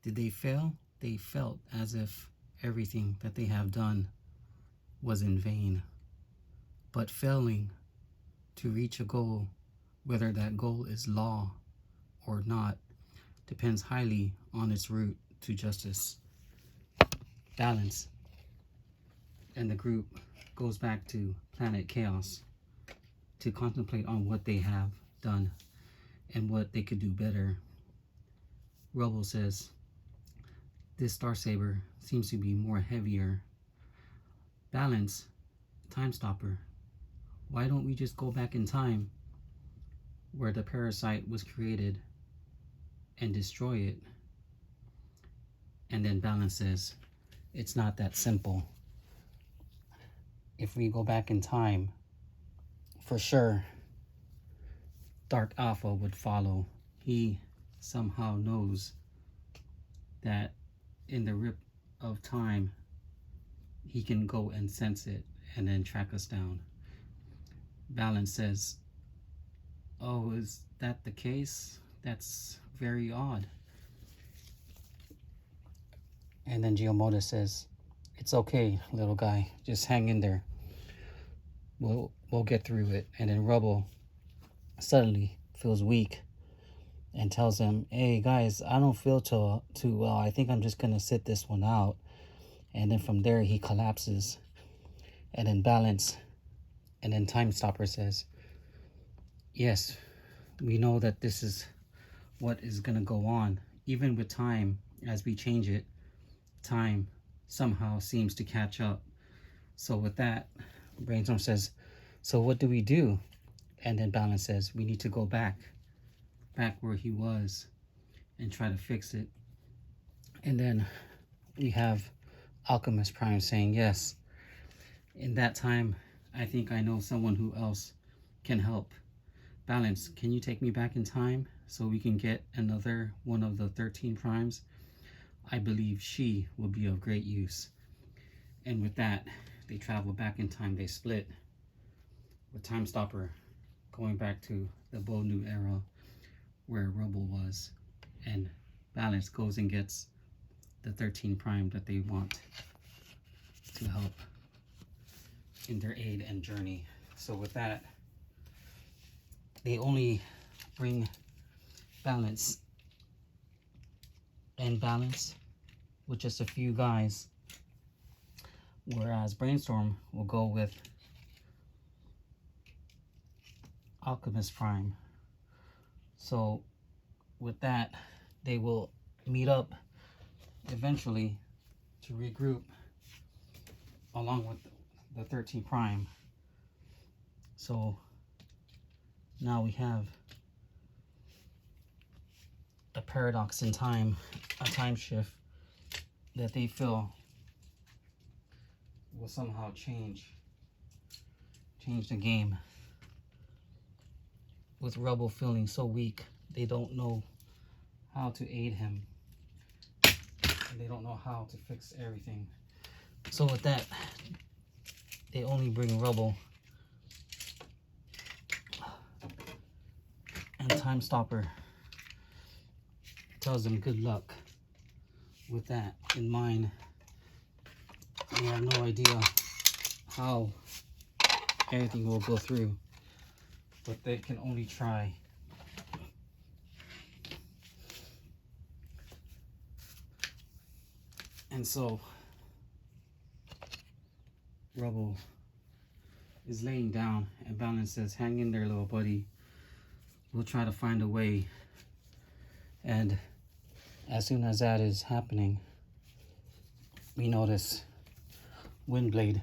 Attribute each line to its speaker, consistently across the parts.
Speaker 1: Did they fail? They felt as if everything that they have done was in vain. But failing to reach a goal, whether that goal is law or not, depends highly on its route to justice. Balance. And the group goes back to planet Chaos to contemplate on what they have done and what they could do better. Rubble says, this Star Saber seems to be more heavier. Balance, Time Stopper. Why don't we just go back in time where the parasite was created and destroy it? And then Balance says, it's not that simple. If we go back in time, for sure, Dark Alpha would follow. He somehow knows that in the rip of time, he can go and sense it and then track us down. Balance says, oh, is that the case? That's very odd. And then Giamoda says, it's okay, little guy. Just hang in there. We'll get through it. And then Rubble suddenly feels weak and tells him, hey guys, I don't feel too well. I think I'm just gonna sit this one out. And then from there he collapses. And then Balance and then Time Stopper says, yes, we know that this is what is gonna go on. Even with time, as we change it, time somehow seems to catch up. So with that, Brainstorm says, so what do we do? And then Balance says, we need to go back where he was and try to fix it. And then we have Alchemist Prime saying, yes, in that time, I think I know someone who else can help. Balance, can you take me back in time so we can get another one of the 13 primes? I believe she will be of great use. And with that, they travel back in time. They split with Time Stopper going back to the Bold New Era where Rubble was, and Balance goes and gets the 13 prime that they want to help in their aid and journey. So with that, they only bring Balance and Balance with just a few guys, whereas Brainstorm will go with Alchemist Prime. So with that, they will meet up eventually to regroup along with the 13 prime. So now we have a paradox in time, a time shift that they feel will somehow change the game. With Rubble feeling so weak, they don't know how to aid him. And they don't know how to fix everything. So with that, they only bring Rubble and Time Stopper tells them good luck. With that in mind, they have no idea how everything will go through, but they can only try. And so Rubble is laying down and Balance says, hang in there, little buddy. We'll try to find a way. And as soon as that is happening, we notice Windblade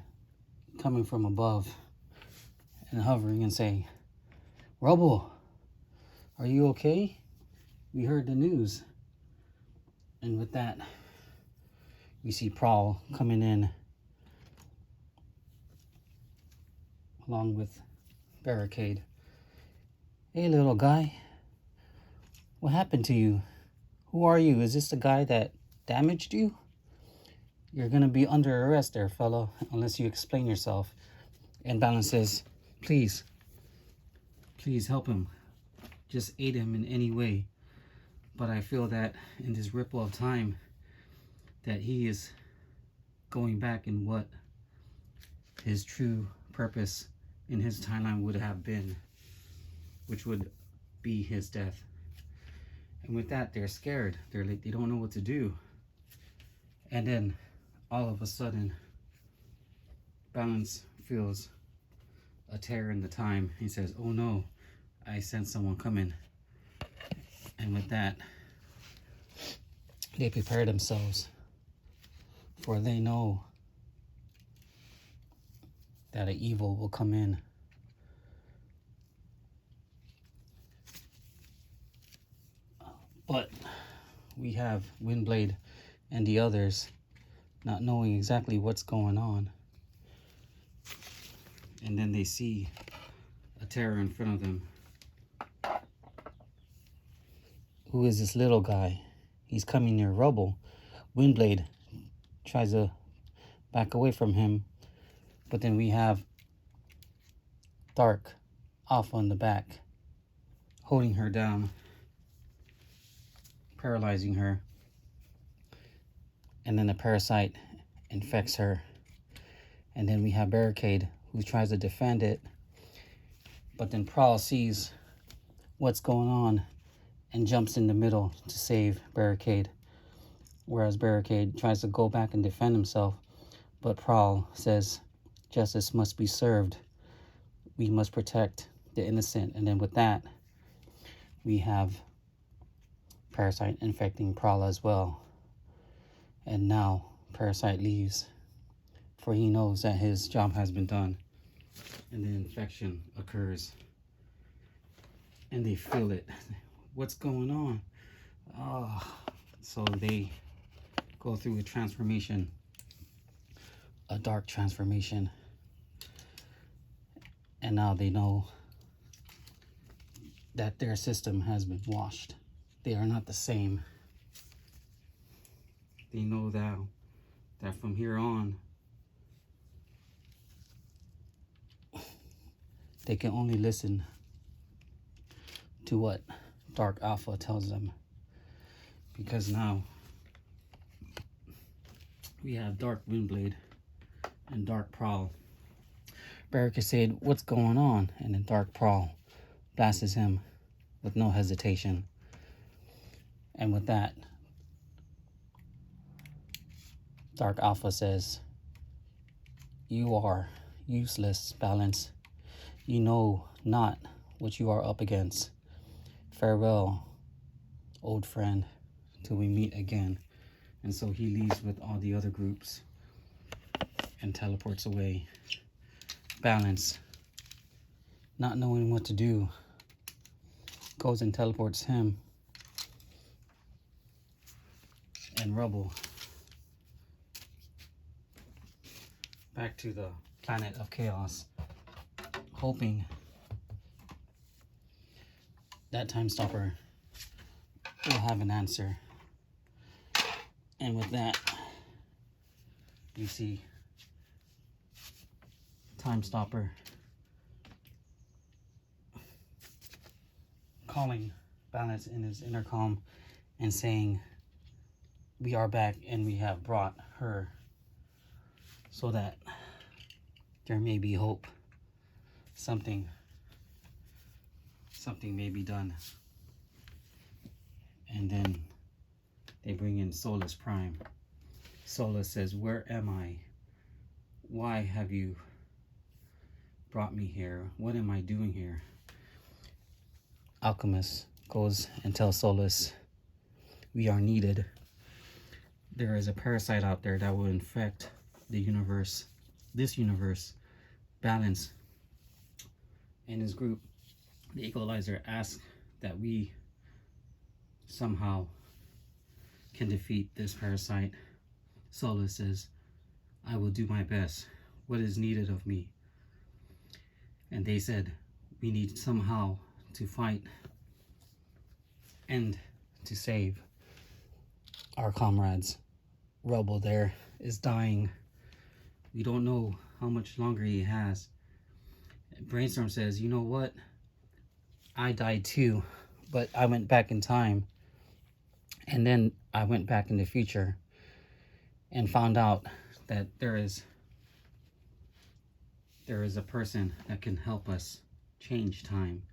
Speaker 1: coming from above and hovering and saying, Rubble, are you okay? We heard the news. And with that, we see Prowl coming in along with Barricade. Hey, little guy, what happened to you? Who are you? Is this the guy that damaged you? You're gonna be under arrest there, fellow, unless you explain yourself. And Balance says, please help him. Just aid him in any way. But I feel that in this ripple of time, that he is going back in what his true purpose in his timeline would have been, which would be his death. And with that, they're scared. They're like, they don't know what to do. And then all of a sudden, Balance feels a tear in the time. He says, oh no, I sense someone coming. And with that, they prepare themselves, for they know that an evil will come in. But we have Windblade and the others not knowing exactly what's going on. And then they see a terror in front of them. Who is this little guy? He's coming near Rubble. Windblade tries to back away from him, but then we have Dark off on the back, holding her down, paralyzing her, and then the parasite infects her. And then we have Barricade, who tries to defend it, but then Prowl sees what's going on and jumps in the middle to save Barricade, whereas Barricade tries to go back and defend himself, but Prowl says justice must be served. We must protect the innocent. And then with that, we have Parasite infecting Prowl as well. And now Parasite leaves, for he knows that his job has been done. And the infection occurs. And they feel it. What's going on? Oh, so they go through a transformation, a dark transformation. And now they know that their system has been washed. They are not the same. They know now that from here on, they can only listen to what Dark Alpha tells them. Because now we have Dark Windblade and Dark Prowl. Barricade said, what's going on? And then Dark Prowl blasts him with no hesitation. And with that, Dark Alpha says, you are useless, Balance. You know not what you are up against. Farewell, old friend, till we meet again. And so he leaves with all the other groups and teleports away. Balance, not knowing what to do, goes and teleports him and Rubble back to the planet of chaos, hoping that Time Stopper will have an answer. And with that, you see Time Stopper calling Balance in his intercom and saying, we are back and we have brought her, so that there may be hope. Something may be done. And then they bring in Solus Prime. Solus says, where am I? Why have you brought me here? What am I doing here? Alchemist goes and tells Solus, we are needed. There is a parasite out there that will infect the universe, this universe. Balance and his group, the Equalizer, asks that we somehow can defeat this parasite. Solus says, I will do my best. What is needed of me? And they said, we need somehow to fight and to save our comrades. Rubble there is dying. We don't know how much longer he has. Brainstorm says, you know what? I died too, but I went back in time And then I went back in the future and found out that there is a person that can help us change time.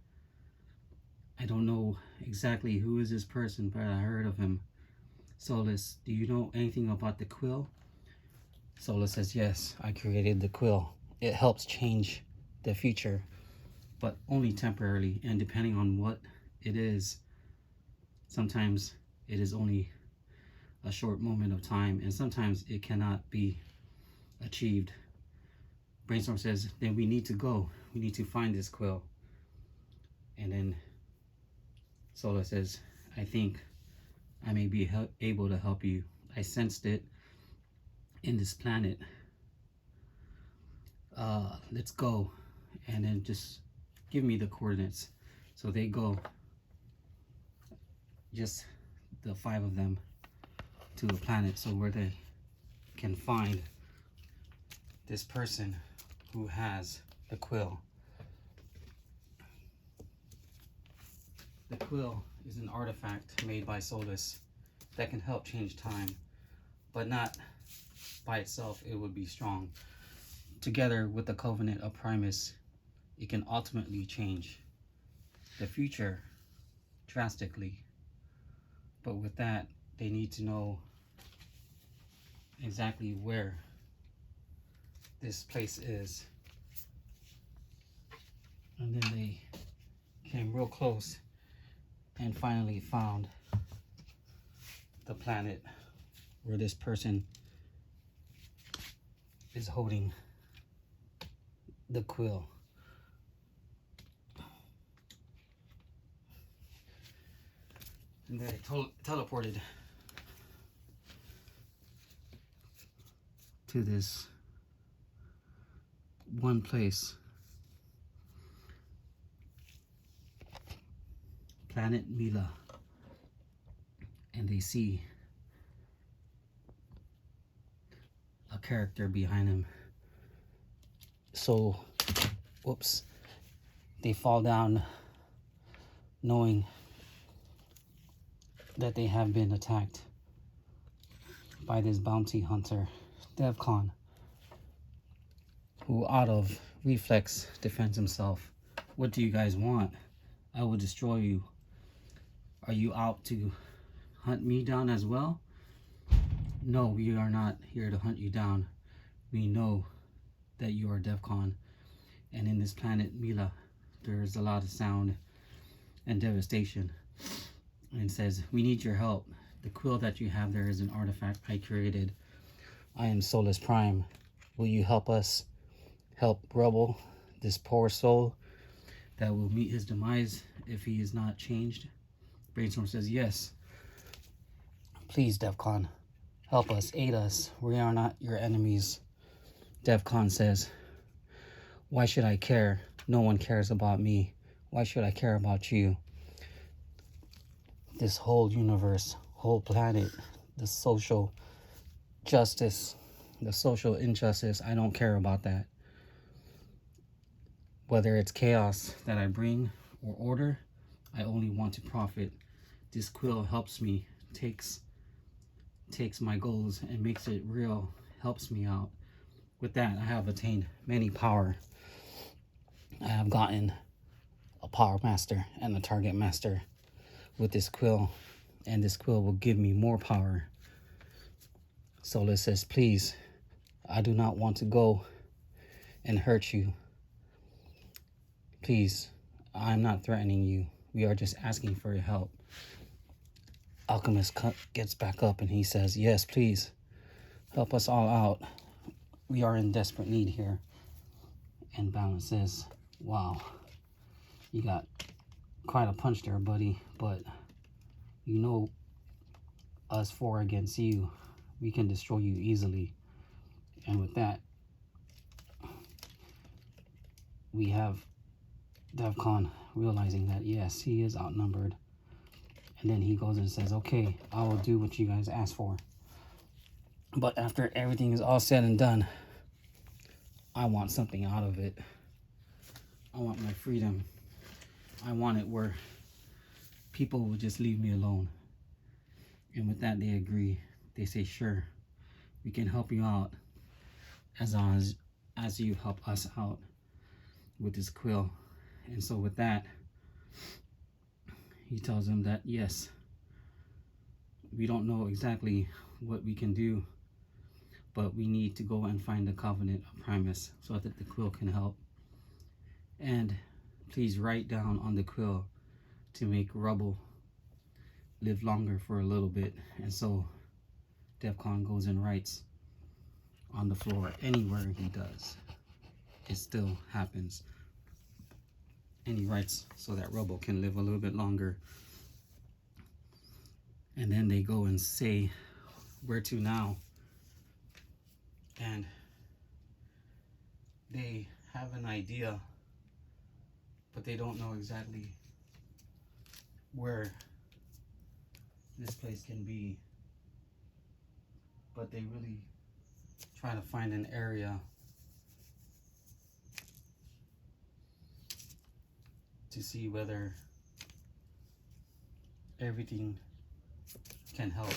Speaker 1: I don't know exactly who is this person, but I heard of him. Solus, do you know anything about the quill? Solus says, yes, I created the quill. It helps change the future, but only temporarily, and depending on what it is, sometimes it is only a short moment of time, and sometimes it cannot be achieved. Brainstorm says, then we need to go. We need to find this quill. And then Sola says, I think I may be able to help you. I sensed it in this planet. Let's go. And then just give me the coordinates. So they go, just the 5 of them, to a planet, so where they can find this person who has the quill. The quill is an artifact made by Solus that can help change time, but not by itself. It would be strong. Together with the Covenant of Primus, it can ultimately change the future drastically. But with that, they need to know exactly where this place is. And then they came real close and finally found the planet where this person is holding the quill. And they teleported to this one place, planet Mila, and they see a character behind him. So, whoops, they fall down knowing that they have been attacked by this bounty hunter, Devcon, who out of reflex defends himself. What do you guys want? I will destroy you. Are you out to hunt me down as well? No, we are not here to hunt you down. We know that you are Devcon, and in this planet Mila, there's a lot of sound and devastation. And it says, we need your help. The quill that you have there is an artifact I created. I am Solus Prime. Will you help us help Rebel, this poor soul that will meet his demise if he is not changed? Brainstorm says, yes. Please, Devcon, help us, aid us. We are not your enemies. Devcon says, why should I care? No one cares about me. Why should I care about you? This whole universe, whole planet, the social justice, the social injustice, I don't care about that. Whether it's chaos that I bring or order, I only want to profit. This quill helps me, takes my goals and makes it real, helps me out. With that, I have attained many power. I have gotten a power master and a target master with this quill, and this quill will give me more power. Solus says, please, I do not want to go and hurt you. Please, I'm not threatening you. We are just asking for your help. Alchemist gets back up and he says, yes, please, help us all out. We are in desperate need here. And Balance says, wow, you got quite a punch there, buddy, but you know us 4 against you, we can destroy you easily. And with that, we have Devcon realizing that yes, he is outnumbered. And then he goes and says, okay, I will do what you guys asked for. But after everything is all said and done, I want something out of it. I want my freedom. I want it where people will just leave me alone. And with that, they agree. They say, sure, we can help you out as long as you help us out with this quill. And so with that, he tells them that, yes, we don't know exactly what we can do, but we need to go and find the covenant of Primus so that the quill can help. And please write down on the quill to make Rubble live longer for a little bit. And so Defcon goes and writes on the floor. Anywhere he does, it still happens. And he writes so that Rubble can live a little bit longer. And then they go and say, where to now? And they have an idea, but they don't know exactly where this place can be. But they really try to find an area to see whether everything can help.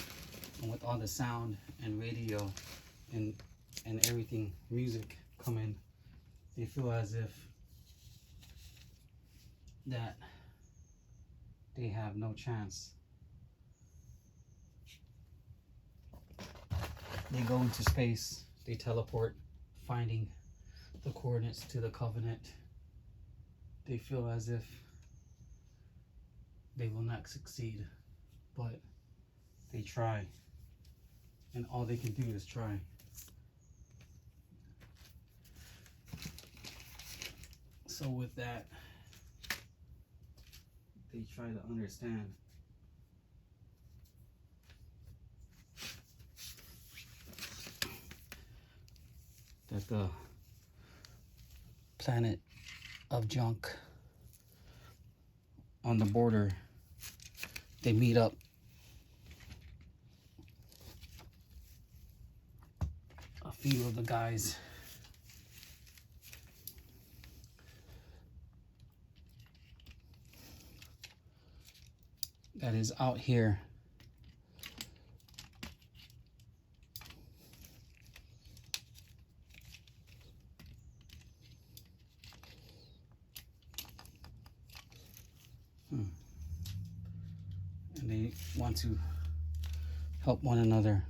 Speaker 1: And with all the sound and radio and everything, music coming, they feel as if that they have no chance. They go into space, they teleport, finding the coordinates to the covenant. They feel as if they will not succeed, but they try, and all they can do is try. So with that, they try to understand that the planet of junk on the border, they meet up a few of the guys that is out here and they want to help one another,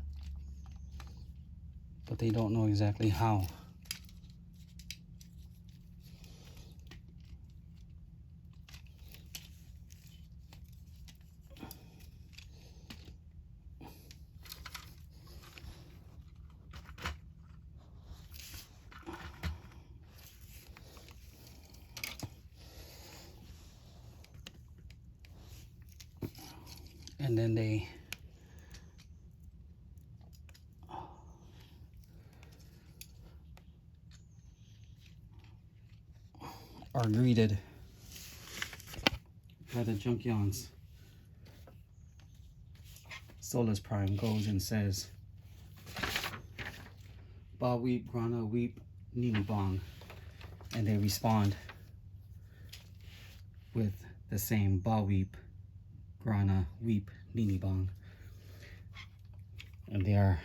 Speaker 1: but they don't know exactly how. And then they are greeted by the Junkions. Solus Prime goes and says, Ba weep, Grana weep, Nini Bong. And they respond with the same Ba weep, Grana weep, Nini Bong. And they are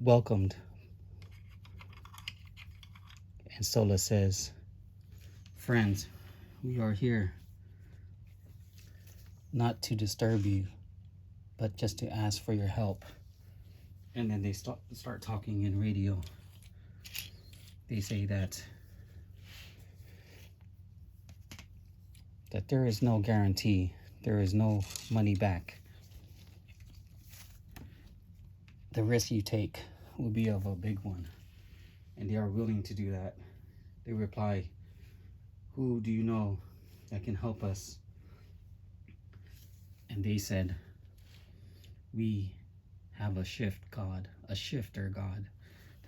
Speaker 1: welcomed. And Solus says, friends, we are here not to disturb you, but just to ask for your help. And then they start talking in radio. They say that there is no guarantee, there is no money back. The risk you take will be of a big one, and they are willing to do that. They reply, who do you know that can help us? And they said, we have a shift god, a shifter god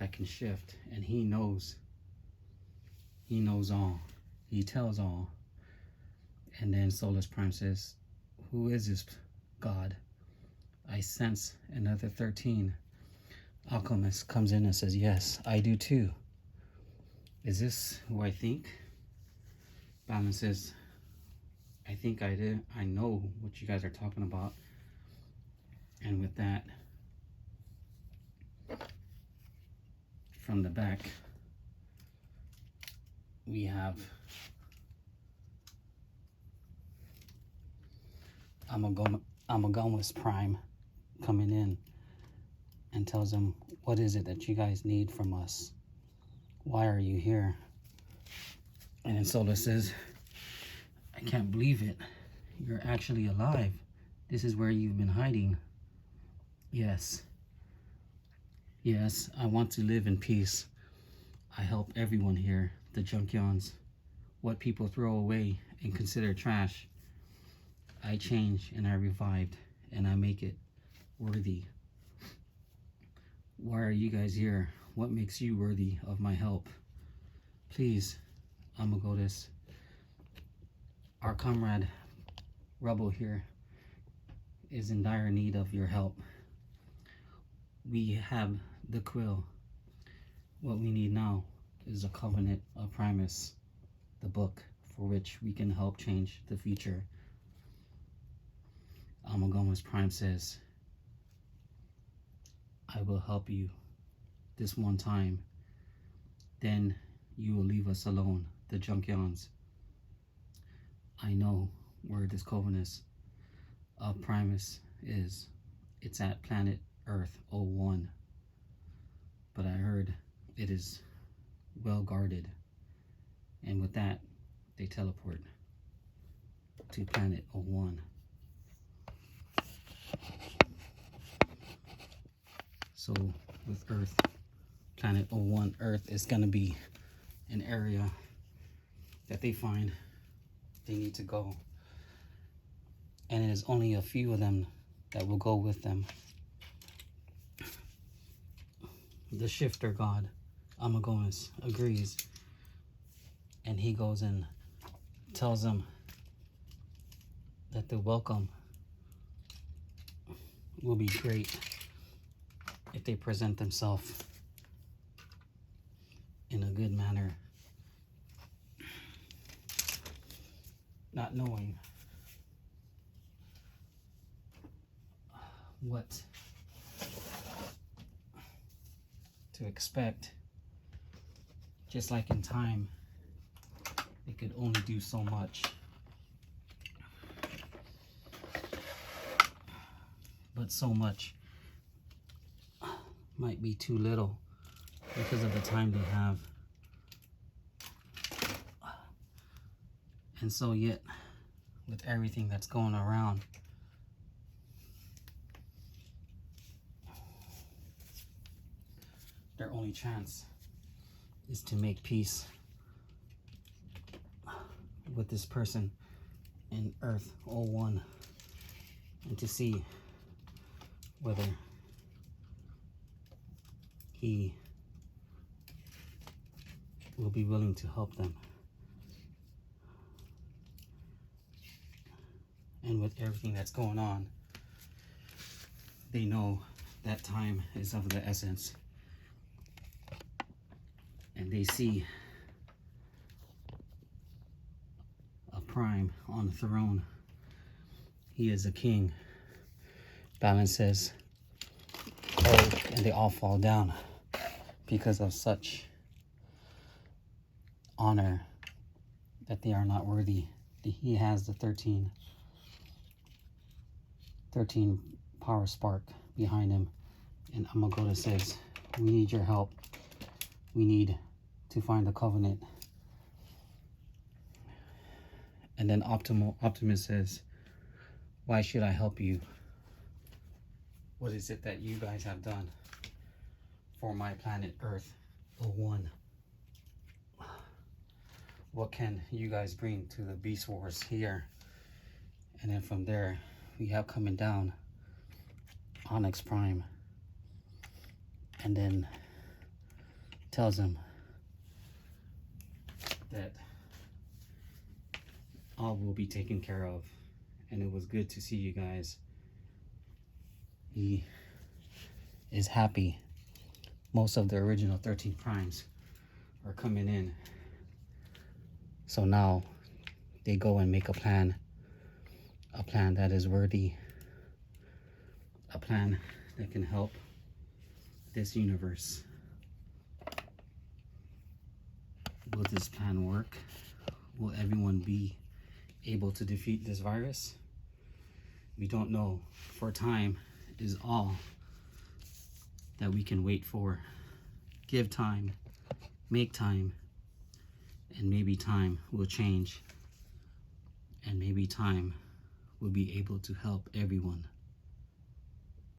Speaker 1: that can shift, and he knows all, he tells all. And then Solus Prime says, who is this god? I sense another 13. Alchemist comes in and says, yes, I do too. Is this who I think? Batman says, I think I did. I know what you guys are talking about. And with that, from the back, we have Amagomas Prime coming in and tells them, what is it that you guys need from us? Why are you here? And then Sola says, I can't believe it. You're actually alive. This is where you've been hiding. Yes. Yes, I want to live in peace. I help everyone here, the Junkyons. What people throw away and consider trash, I change and I revived and I make it worthy. Why are you guys here? What makes you worthy of my help? Please, Amagodas, our comrade Rubble here is in dire need of your help. We have the quill. What we need now is a covenant of Primus, the book for which we can help change the future. Amagomas Prime says, I will help you this one time. Then you will leave us alone, the Junkyons. I know where this covenant of Primus is. It's at planet Earth 01. But I heard it is well guarded. And with that, they teleport to planet 01. So with Earth, planet 01, Earth is going to be an area that they find they need to go. And it is only a few of them that will go with them. The shifter god, Amagonas, agrees. And he goes and tells them that the welcome will be great if they present themselves in a good manner. Not knowing what to expect, just like in time, they could only do so much. But so much might be too little because of the time they have. And so yet, with everything that's going around, their only chance is to make peace with this person in Earth 01 and to see whether he will be willing to help them. And with everything that's going on, they know that time is of the essence. And they see a Prime on the throne. He is a king. Balance says, oh, and they all fall down because of such honor that they are not worthy. He has the 13 power spark behind him. And Amagoda says, we need your help. We need to find the covenant. And then Optimus says, why should I help you? What is it that you guys have done for my planet Earth 01? What can you guys bring to the Beast Wars here? And then from there, we have coming down Onyx Prime. And then tells him that all will be taken care of. And it was good to see you guys. He is happy. Most of the original 13 primes are coming in. So now they go and make a plan that is worthy, a plan that can help this universe. Will this plan work? Will everyone be able to defeat this virus? We don't know, for time is all that we can wait for. Give time, make time, and maybe time will change, and maybe time will be able to help everyone.